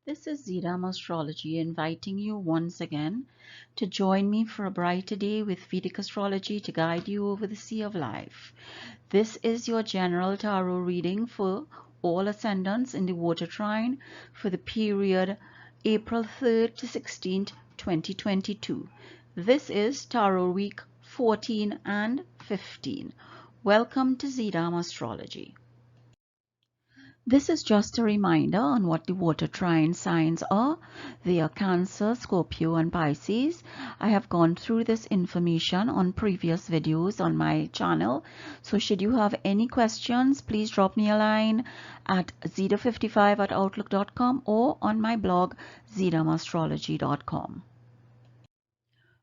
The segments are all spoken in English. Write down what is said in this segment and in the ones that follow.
This is ZeedaM Astrology inviting you once again to join me for a brighter day with Vedic astrology to guide you over the sea of life. This is your general tarot reading for all ascendants in the water trine for the period April 3rd to 16th, 2022. This is Tarot Week 14 and 15. Welcome to ZeedaM Astrology. This is just a reminder on what the water trine signs are. They are Cancer, Scorpio, and Pisces. I have gone through this information on previous videos on my channel. So should you have any questions, please drop me a line at zeta55@outlook.com or on my blog ZeedaMastrology.com.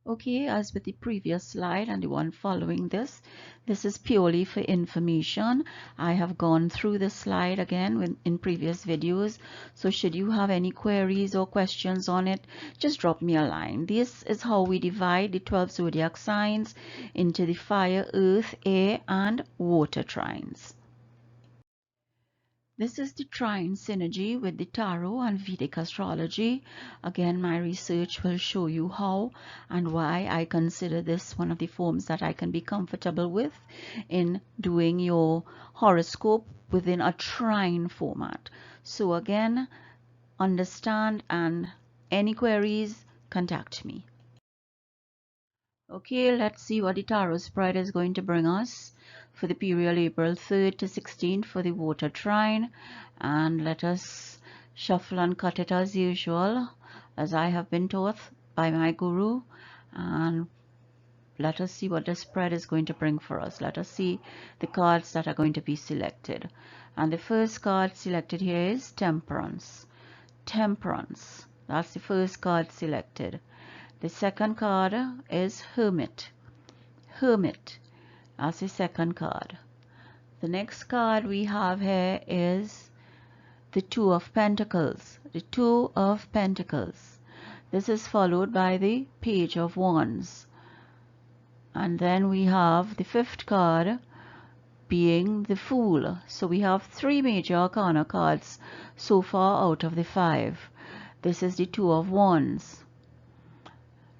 Okay, as with the previous slide and the one following this is purely for information. I have gone through this slide again in previous videos, so should you have any queries or questions on it, just drop me a line. This is how we divide the 12 zodiac signs into the fire, earth, air, and water trines. This is the trine synergy with the tarot and Vedic astrology. Again, my research will show you how and why I consider this one of the forms that I can be comfortable with in doing your horoscope within a trine format. So again, understand, and any queries, contact me. Okay, let's see what the tarot spread is going to bring us for the period April 3rd to 16th for the water trine, and let us shuffle and cut it as usual, as I have been taught by my guru, and let us see what the spread is going to bring for us. Let us see the cards that are going to be selected, and the first card selected here is Temperance. Temperance, that's the first card selected. The second card is Hermit. Hermit, that's the second card. The next card we have here is the Two of Pentacles. The Two of Pentacles. This is followed by the Page of Wands. And then we have the fifth card being the Fool. So we have three major arcana cards so far out of the five. This is the Two of Wands.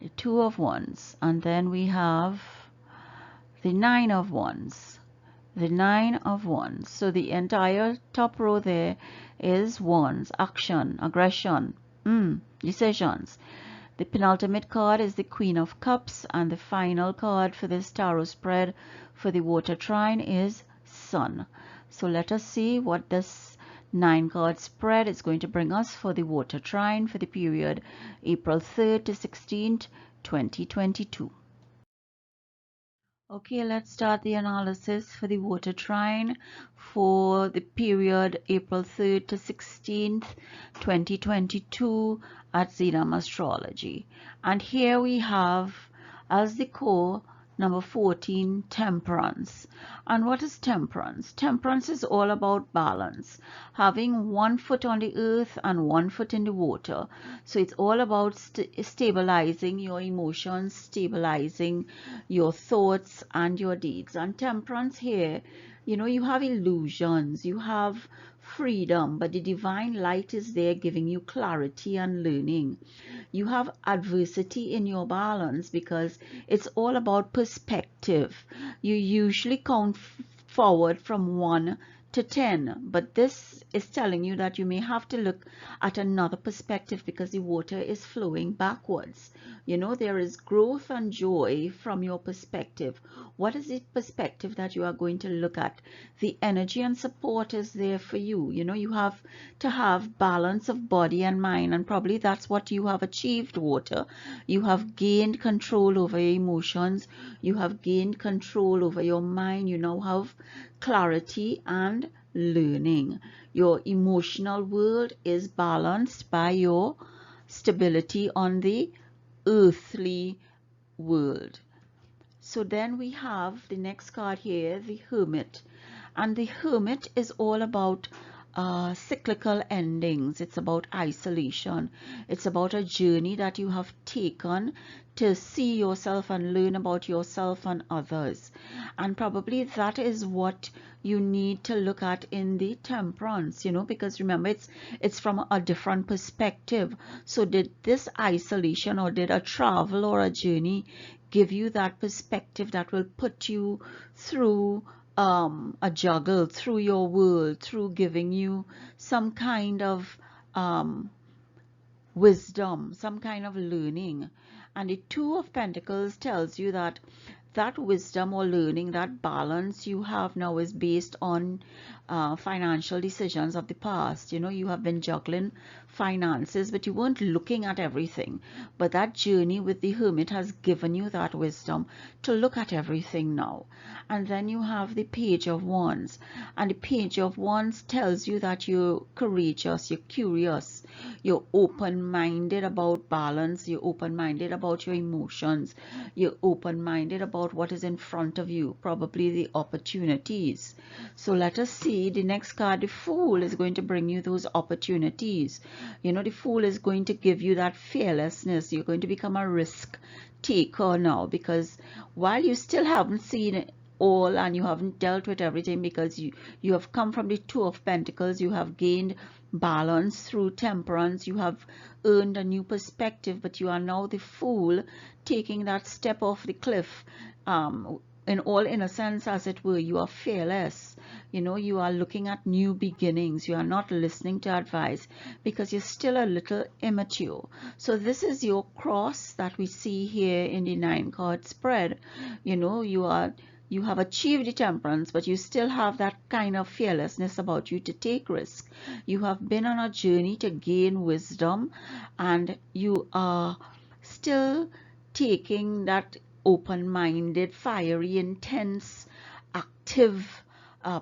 The Two of Wands. And then we have the Nine of Wands. The Nine of Wands. So the entire top row there is wands, action, aggression, decisions. The penultimate card is the Queen of Cups, and the final card for this tarot spread for the water trine is Sun. So let us see what this 9-card spread is going to bring us for the water trine for the period April 3rd to 16th, 2022. Okay, let's start the analysis for the water trine for the period April 3rd to 16th, 2022 at ZeedaM Astrology. And here we have as the core number 14, Temperance. And what is temperance? Temperance is all about balance, having one foot on the earth and one foot in the water. So it's all about stabilizing your emotions, stabilizing your thoughts and your deeds. And temperance here, you know, you have illusions, you have freedom, but the divine light is there giving you clarity and learning. You have adversity in your balance because it's all about perspective. You usually count forward from 1 to 10, but this is telling you that you may have to look at another perspective because the water is flowing backwards. You know, there is growth and joy from your perspective. What is the perspective that you are going to look at? The energy and support is there for you. You know, you have to have balance of body and mind, and probably that's what you have achieved, water. You have gained control over your emotions. You have gained control over your mind. You now have clarity and learning. Your emotional world is balanced by your stability on the earthly world. So then we have the next card here, the Hermit. And the Hermit is all about cyclical endings. It's about isolation. It's about a journey that you have taken to see yourself and learn about yourself and others. And probably that is what you need to look at in the temperance, you know, because remember, it's from a different perspective. So did this isolation, or did a travel or a journey give you that perspective that will put you through a juggle, through your world, through giving you some kind of wisdom, some kind of learning? And the Two of Pentacles tells you that that wisdom or learning, that balance you have now, is based on financial decisions of the past. You know, you have been juggling finances, but you weren't looking at everything. But that journey with the Hermit has given you that wisdom to look at everything now. And then you have the Page of Wands. And the Page of Wands tells you that you're courageous, you're curious, you're open-minded about balance, you're open-minded about your emotions, you're open-minded about what is in front of you, probably the opportunities. So let us see the next card. The Fool is going to bring you those opportunities. You know, the Fool is going to give you that fearlessness. You're going to become a risk taker now, because while you still haven't seen it all and you haven't dealt with everything, because you have come from the Two of Pentacles, you have gained balance through temperance, you have earned a new perspective, but you are now the Fool, taking that step off the cliff. In all innocence, as it were, you are fearless. You know, you are looking at new beginnings. You are not listening to advice because you're still a little immature. So this is your cross that we see here in the 9-card spread. You know, you have achieved the temperance, but you still have that kind of fearlessness about you to take risk. You have been on a journey to gain wisdom, and you are still taking that open-minded, fiery, intense, active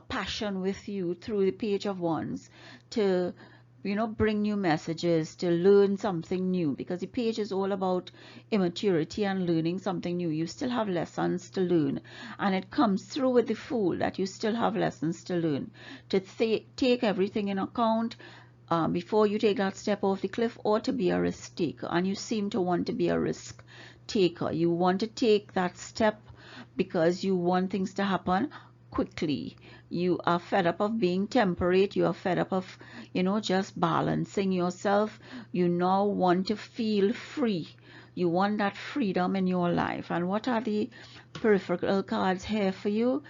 passion with you through the Page of Wands to, you know, bring new messages, to learn something new, because the page is all about immaturity and learning something new. You still have lessons to learn, and it comes through with the Fool that you still have lessons to learn, to take everything in account before you take that step off the cliff, or to be a risk taker. And you seem to want to be a risk taker. You want to take that step because you want things to happen quickly. You are fed up of being temperate. You are fed up of, you know, just balancing yourself. You now want to feel free. You want that freedom in your life. And what are the peripheral cards here for you?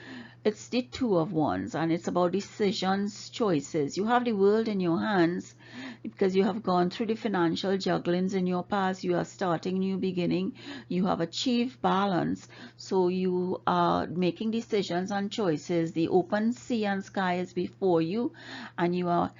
It's the Two of Wands, and it's about decisions, choices. You have the world in your hands because you have gone through the financial jugglings in your past. You are starting new beginning. You have achieved balance. So you are making decisions and choices. The open sea and sky is before you, and you are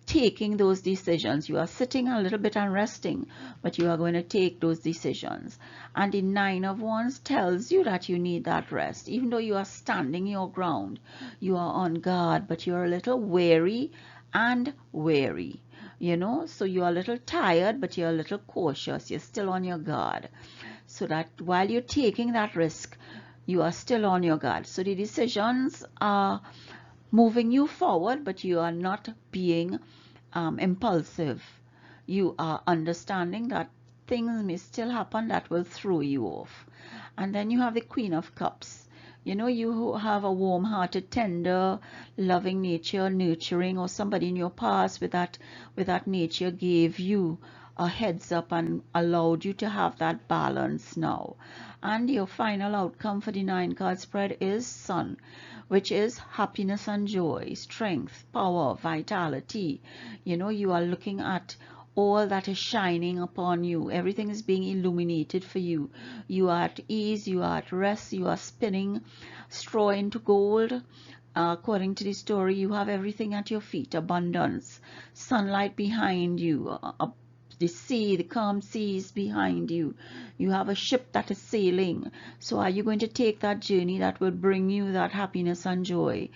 taking those decisions. You are sitting a little bit and resting, but you are going to take those decisions. And the 9 of Wands tells you that you need that rest. Even though you are standing your ground, you are on guard, but you're a little weary and wary. You know, so you're a little tired, but you're a little cautious. You're still on your guard. So that while you're taking that risk, you are still on your guard. So the decisions are moving you forward, but you are not being impulsive. You are understanding that things may still happen that will throw you off. And then you have the Queen of Cups. You know, you have a warm-hearted, tender, loving nature, nurturing, or somebody in your past with that nature gave you a heads up and allowed you to have that balance now. And your final outcome for the 9-card spread is Sun, which is happiness and joy, strength, power, vitality. You know, you are looking at all that is shining upon you. Everything is being illuminated for you. You are at ease, you are at rest, you are spinning straw into gold. According to the story, you have everything at your feet, abundance, sunlight behind you, the sea, the calm seas behind you. You have a ship that is sailing. So are you going to take that journey that will bring you that happiness and joy?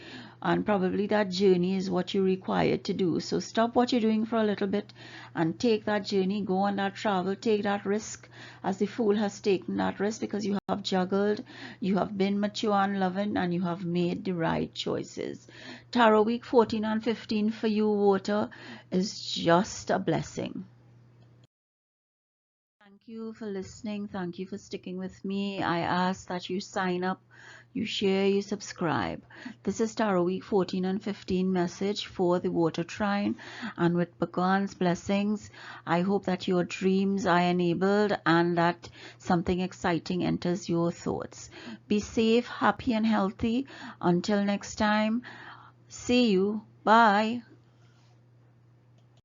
And probably that journey is what you require to do. So stop what you're doing for a little bit and take that journey, go on that travel, take that risk, as the Fool has taken that risk, because you have juggled, you have been mature and loving, and you have made the right choices. Tarot week 14 and 15 for you, water, is just a blessing. Thank you for listening. Thank you for sticking with me. I ask that you sign up, you share, you subscribe. This is Tarot Week 14 and 15 message for the water trine. And with Bhagwan's blessings, I hope that your dreams are enabled and that something exciting enters your thoughts. Be safe, happy and healthy. Until next time, see you. Bye.